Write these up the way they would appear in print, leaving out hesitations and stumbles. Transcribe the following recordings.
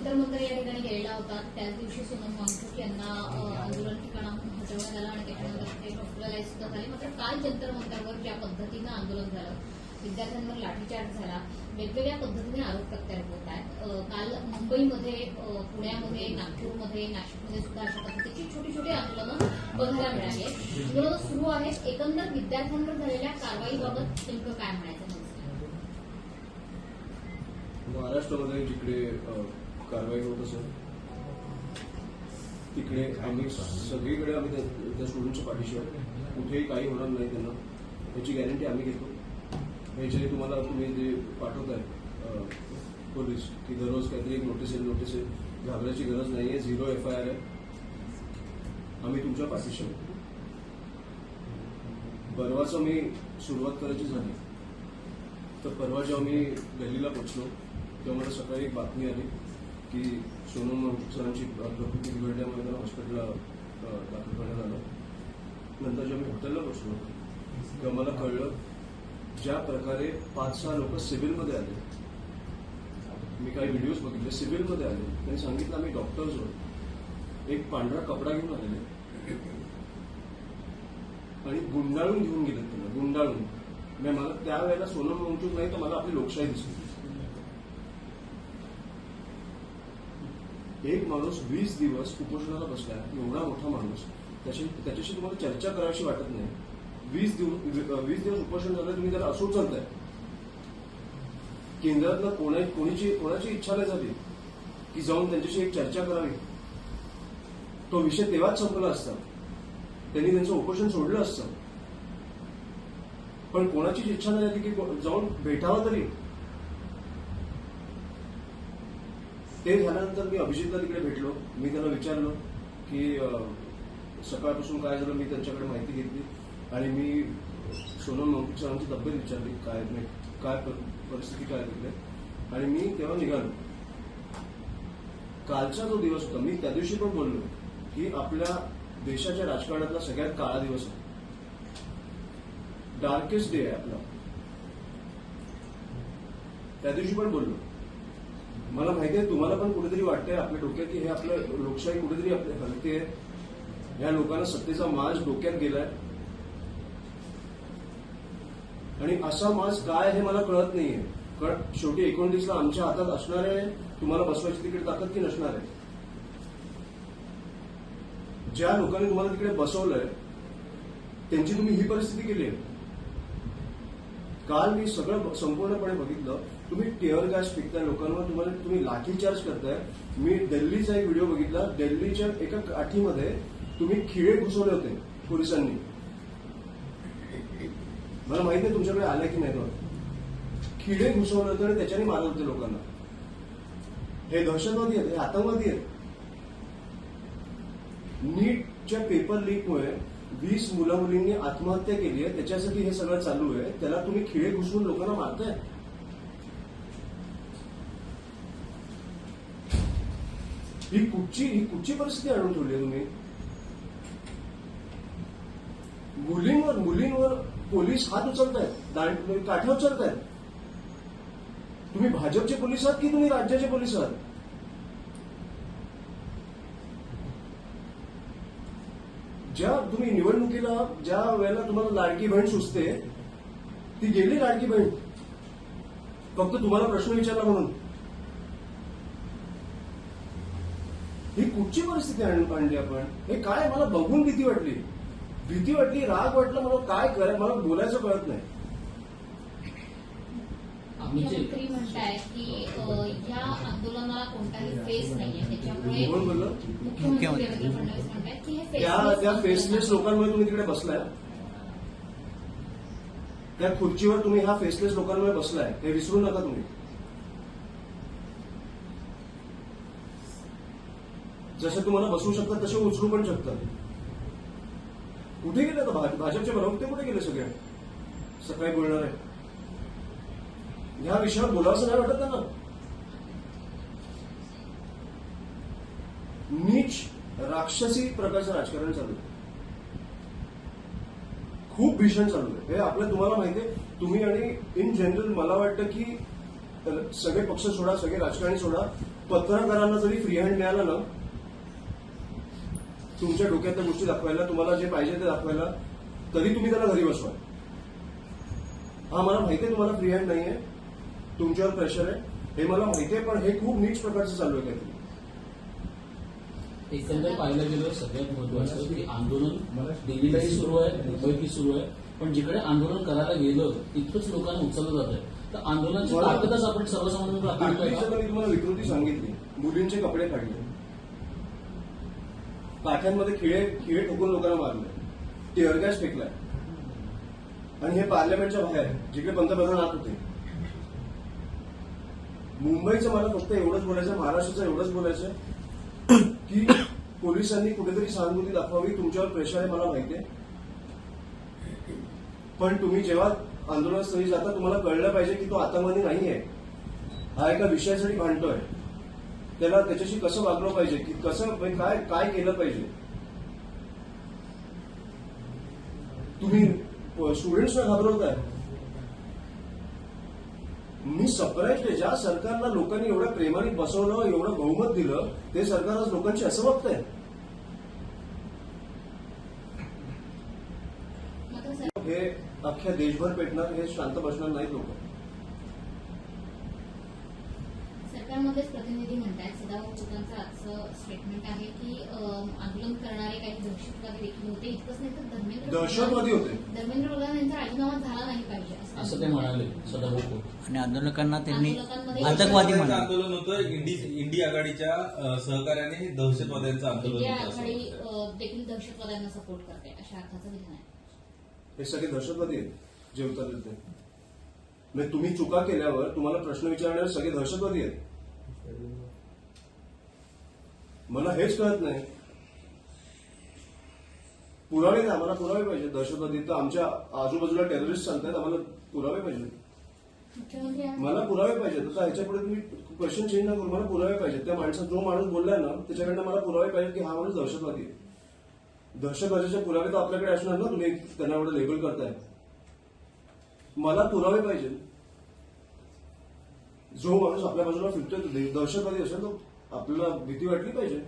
जंतर-मंतर या ठिकाणी गेलेला होता. त्याच दिवशी सोनम वांगचुक यांना आंदोलन ठिकाणाहून हटवण्यात आलं आणि त्याच्यानंतर ते हॉस्पिटलाइज सुद्धा झाले. मात्र काल जंतर-मंतरवर ज्या पद्धतीनं आंदोलन झालं, विद्यार्थ्यांवर लाठीचार्ज झाला, वेगवेगळ्या पद्धतीने आरोप प्रत्यारोप होत आहेत. काल मुंबईमध्ये, पुण्यामध्ये, नागपूरमध्ये, नाशिकमध्ये सुद्धा अशा पद्धतीची छोटी छोटी आंदोलनं बघायला मिळाली आहेत. आंदोलनं सुरू आहेत. एकंदर विद्यार्थ्यांवर झालेल्या कारवाईबाबत नेमकं काय म्हणायचं? महाराष्ट्रामध्ये जिकडे कारवाई होत असेल तिकडे आम्ही सगळीकडे आम्ही त्या स्टुडंटच्या पाठीशी आहोत. कुठेही काही होणार नाही त्यांना, याची गॅरंटी आम्ही घेतो. हे जे तुम्ही जे पाठवताय पोलीस की दररोज काहीतरी एक नोटीस आहे, घाबरायची गरज नाहीये. 0 FIR आहे. आम्ही तुमच्या पाठीशी आहोत. परवाचं मी सुरुवात करायची झाली तर परवा जेव्हा मी दिल्लीला पोहोचलो तेव्हा मला सकाळी एक बातमी आली की सोनम वांगचुक सरांची प्रकृती बिघडल्यामुळे त्यांना हॉस्पिटलला दाखल करण्यात आलं. नंतर जेव्हा मी हॉटेलला पोहोचलो तेव्हा मला कळलं ज्या प्रकारे 5-6 लोक सिव्हिलमध्ये आले. मी काही व्हिडिओज बघितले, सिव्हिलमध्ये आले. त्यांनी सांगितलं आम्ही डॉक्टर्स आहोत. एक पांढरा कपडा घेऊन आलेले आणि गुंडाळून घेऊन गेलेत त्यांना, गुंडाळून. मला त्यावेळेला सोनम वांगचुक नाही तर मला आपली लोकशाही दिसली. एक माणूस 20 दिवस उपोषणाला बसलाय, एवढा मोठा माणूस, त्याच्याशी तुम्हाला चर्चा करावीशी वाटत नाही. 20 दिवस उपोषण झालं, तुम्ही त्याला असं चालताय. केंद्रातलं कोणाची इच्छा नाही झाली की जाऊन त्यांच्याशी एक चर्चा करावी. तो विषय तेव्हाच संपला असता, त्यांनी त्यांचं उपोषण सोडलं असतं. पण कोणाचीच इच्छा नाही झाली की जाऊन भेटावं तरी. ते झाल्यानंतर मी अभिजितला तिकडे भेटलो. मी त्याला विचारलं की सकाळपासून काय झालं. मी त्यांच्याकडे माहिती घेतली आणि मी सोनम वांगचुक सरांची तब्येत विचारली, काय परिस्थिती काय तिकडे. आणि मी तेव्हा निघालो. कालचा जो दिवस होता, मी त्या दिवशी पण बोललो की आपल्या देशाच्या राजकारणातला सगळ्यात काळा दिवस आहे, डार्केस्ट डे आहे आपला. त्या दिवशी पण बोललो. मला माहिती आहे तुम्हाला पण कुठेतरी वाटतंय आपल्या डोक्यात की हे आपलं लोकशाही कुठेतरी आपल्या हलते. या लोकांना सत्तेचा माज डोक्यात गेलाय आणि असा माज काय हे मला कळत नाहीये. कारण शेवटी 29ला आमच्या हातात असणार आहे तुम्हाला बसवायची तिकडे ताकद की नसणार आहे. ज्या लोकांनी तुम्हाला तिकडे बसवलंय त्यांची तुम्ही ही परिस्थिती केली आहे. काल मी सगळं संपूर्णपणे बघितलं. तुम्ही टिअर गॅस फेकताय लोकांवर, तुम्ही लाठीचार्ज करताय. मी दिल्लीचा एक व्हिडिओ बघितला. दिल्लीच्या एका काठीमध्ये तुम्ही खिळे घुसवले होते पोलिसांनी. मला माहित नाही तुमच्याकडे आले की नाही. खिळे घुसवले होते आणि त्याच्याने मारत होते लोकांना. हे दहशतवादी आहेत, हे आतंकवादी आहेत. नीटच्या पेपर लीकमुळे 20 मुलं-मुलींनी आत्महत्या केली आहे. त्याच्यासाठी हे सगळं चालू आहे. त्याला तुम्ही खिळे घुसवून लोकांना मारताय. ही कुठची परिस्थिती आणून ठेवली आहे तुम्ही. मुलींवर पोलीस हात उचलतायत, काठ्या उचलतायत. तुम्ही भाजपचे पोलीस आहात की तुम्ही राज्याचे पोलीस आहात. ज्या तुम्ही निवडणुकीला ज्या वेळेला तुम्हाला लाडकी बहीण सुचते ती गेली लाडकी बहीण फक्त तुम्हाला प्रश्न विचारला म्हणून. ही कुठची परिस्थिती आणली आपण. हे काय मला बघून भीती वाटली, राग वाटला. मला काय मला बोलायचं कळत नाही. मुख्यमंत्री म्हणताय की या आंदोलनाला कोणताही फेस नाहीये, त्याच्यामुळे मुख्यमंत्री देवेंद्र फडणवीस म्हणतायत की त्या फेसलेस लोकांमुळे तुम्ही तिकडे बसलाय. त्या खुर्चीवर तुम्ही ह्या फेसलेस लोकांमुळे बसलाय, हे विसरू नका तुम्ही. जसे तुम्हाला बसवू शकतात तसे उचलू पण शकतात. कुठे गेले आता भाजपचे प्रवक्ते, कुठे गेले सगळे सकाळी बोलणार आहे. ह्या विषयावर बोलावंसं नाही वाटत त्यांना. नीच राक्षसी प्रकारचं राजकारण चालू आहे. खूप भीषण चालू आहे हे आपलं. तुम्हाला माहिती आहे, तुम्ही आणि इन जनरल मला वाटतं की सगळे पक्ष सोडा, सगळे राजकारणी सोडा, पत्रकारांना जरी फ्री हँड मिळाला ना तुमच्या डोक्यातल्या गोष्टी दाखवायला, तुम्हाला जे पाहिजे ते दाखवायला, तरी तुम्ही त्याला घरी बसवा. हा मला माहिती आहे तुम्हाला फ्री हँड नाहीये, तुमच्यावर प्रेशर आहे, हे मला माहिती आहे, पण हे खूप नीच प्रकारचं चालू आहे काहीतरी. एकंदर पाहायला गेलं सगळ्यात महत्वाचं की आंदोलन दिल्लीलाही सुरू आहे, मुंबईतही सुरू आहे, पण जिकडे आंदोलन करायला गेलं तिथंच लोकांना उचललं जात आहे. तर आंदोलनाची ताकदच आपण सर्वसामान्य दिल्लीचं मी तुम्हाला विकृती सांगितली, मुलींचे कपडे काढले, काठ्यांमध्ये खिळे ठोकून लोकांना मारले, टिअर गॅस फेकलाय, आणि हे पार्लमेंटच्या बाहेर जिकडे पंतप्रधान आत होते. मुंबईचं मला फक्त एवढंच बोलायचं, महाराष्ट्राचं एवढंच बोलायचं की पोलिसांनी कुठेतरी सहानुभूती दाखवावी. तुमच्यावर प्रेशर आहे मला माहिती आहे, पण तुम्ही जेव्हा आंदोलनस्थळी जाता तुम्हाला कळलं पाहिजे की तो आतंकवादी नाहीये, हा एका विषयासाठी भांडतोय. त्याला त्याच्याशी कसं वागलं पाहिजे, की कसं काय केलं पाहिजे. तुम्ही स्टुडंट्सना घाबरवताय. मी सरप्राईज आहे, ज्या सरकारला लोकांनी एवढ्या प्रेमाने बसवलं, एवढं बहुमत दिलं, ते सरकार आज लोकांची असं बघतंय. हे अख्ख्या देशभर पेटणार, हे शांत बसणार नाहीत लोक. सरकारमध्येच प्रतिनिधी म्हणतात, सदाभाऊ खोतांचं आजचं स्टेटमेंट आहे की आंदोलन करणारे काही दहशतवादी देखील होते. इतकंच नाही तर दहशतवादी होते. धर्मेंद्र प्रधान यांचा राजीनामा झाला नाही पाहिजे असं ते म्हणाले सदाभाऊ खोत. आणि आंदोलकांना त्यांनी आंदोलकांमध्ये आतंकवादी दहशतवाद्यांचं म्हणाले. आंदोलन होतं. इंडी आघाडीच्या सहकार्याने दहशतवाद्यांचं आंदोलन इंडिया होतं असं आघाडी वाटतं. देखील दहशतवाद्यांना सपोर्ट करते अशा अर्थाचं विधान आहे. हे सगळे दहशतवादी आहेत जे उतरले ते. म्हणजे तुम्ही चुका केल्यावर तुम्हाला प्रश्न विचारणारे सगळे दहशतवादी आहेत. मला हेच कळत नाही. पुरावे नाही, आम्हाला पुरावे पाहिजे. दहशतवादी तर आमच्या आजूबाजूला टेररिस्ट चालतात, आम्हाला पुरावे पाहिजे. मुख्यमंत्री आज मला पुरावे पाहिजेत. आता ह्याच्या पुढे तुम्ही क्वेश्चन चेंज ना करू, मला पुरावे पाहिजेत. त्या माणसात जो माणूस बोललाय ना त्याच्याकडनं मला पुरावे पाहिजे की हा माणूस दहशतवादी आहे. दहशतवादाचे पुरावे तर आपल्याकडे असणार ना, तुम्ही त्यांना एवढं लेबल करताय. मला पुरावे पाहिजे. जो माणूस आपल्या बाजूला फिरतोय दहशतवादी असेल तर आपल्याला भीती वाटली पाहिजे.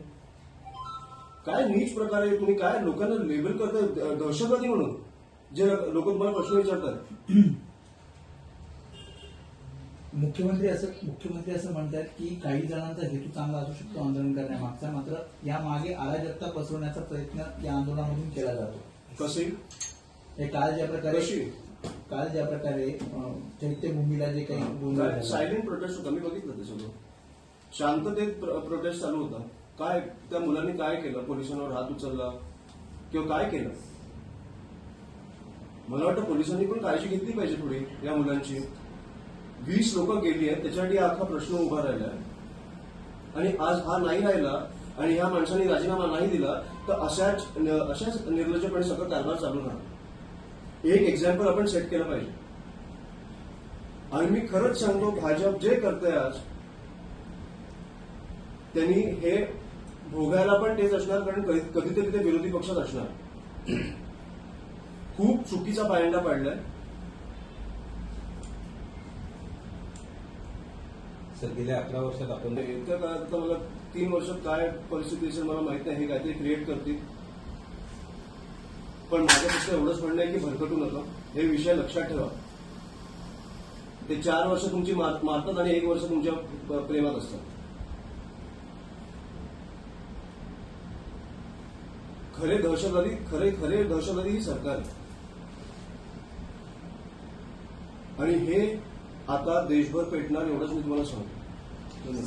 काय नीच प्रकारे तुम्ही काय लोकांना लेबल करताय दहशतवादी म्हणून, जे लोक तुम्हाला प्रश्न विचारतात. मुख्यमंत्री असं म्हणतात की काही जणांचा हेतू चांगला असू शकतो आंदोलन करण्यामागचा, मात्र यामागे अराजकता पसरवण्याचा प्रयत्न या आंदोलनामधून केला जातो. कसे हे काल ज्या प्रकारे चैत्यभूमीला जे काही गोंधळ झाला, सायलेंट प्रोटेस्ट होता, मी बघितलं ते सगळं. शांततेत प्रोटेस्ट चालू होता. काय त्या मुलांनी काय केलं? पोलिसांवर हात उचलला किंवा काय केलं? मला वाटतं पोलिसांनी पण काळजी घेतली पाहिजे थोडी या मुलांची. 20 लोक गेली आहेत, त्याच्यासाठी हा प्रश्न उभा राहिलाय. आणि आज हा नाही राहिला आणि ह्या माणसांनी राजीनामा नाही दिला तर अशाच निर्लज्जपणे सगळं कारभार चालू राहणार. एक एक्झाम्पल आपण सेट केलं पाहिजे. आणि मी खरंच सांगतो, भाजप जे करतंय आज त्यांनी हे भोगायला पण तेच असणार, कारण कधीतरी ते विरोधी पक्षात असणार. खूप चुकीचा पायंडा पाडलाय. सर गेल्या 11 वर्षात आपण इतक्या काळात आता मला 3 वर्षात काय परिस्थिती असेल मला माहित नाही. हे काहीतरी क्रिएट करतील, पण माझ्यापेक्षा एवढंच म्हणणं आहे की भरकटू नका. हे विषय लक्षात ठेवा. ते 4 वर्ष तुमची मारतात आणि 1 वर्ष तुमच्या प्रेमात असतात. खरे दहशतवादी ही सरकार आहे. आणि हे आता देशभर पेटणार, एवढंच मी तुम्हाला सांगतो. धन्यवाद.